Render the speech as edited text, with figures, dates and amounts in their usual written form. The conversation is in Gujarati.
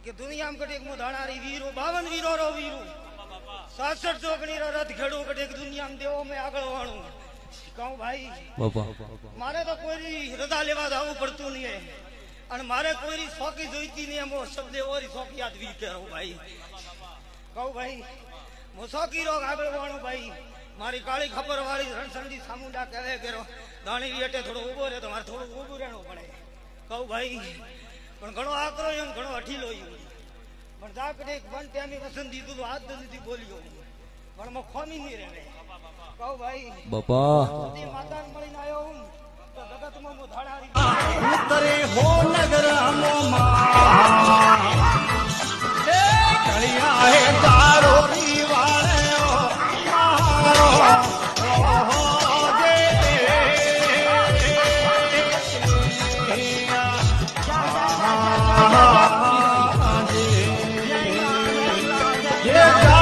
કે દુનિયામાં કટેક મો ધાણારી વીરો 52 વીરો રો વીરો 66 ચોકડી રો રથ ખેડો કટેક દુનિયામાં દેવો મે આગળ વાણું કહું ભાઈ બાપા મારે તો કોઈ રજા લેવા જવું પડતું નહીં અને મારે કોઈ શોકી જોઈતી નહીં એમો શબ્દ ઓરી શોકી યાદ વી કરો ભાઈ કહું ભાઈ મો શોકી રો આગળ વાણું ભાઈ મારી કાળી ખબર વાળી રણસંડી સામુંડા કહેવે કેરો દાણી વીટે થોડો ઊભો રહે તો મારે થોડું ઊભું રહેવું પડે કહું ભાઈ પણ ઘણો આકરો એમ ઘણો અઠીલો પણ જા કડે વન ટાઈમે વસન દીધું હાથ નથી બોલ્યો પણ મો ખોમી નહીં રહે કહું ભાઈ બાપા માતાને મળીને આવ્યો હું તો જગતમાં મો ધાડારી ઉતરે હો નગર હમો માં એ કળિયા હે તારો રીવાળે Yeah.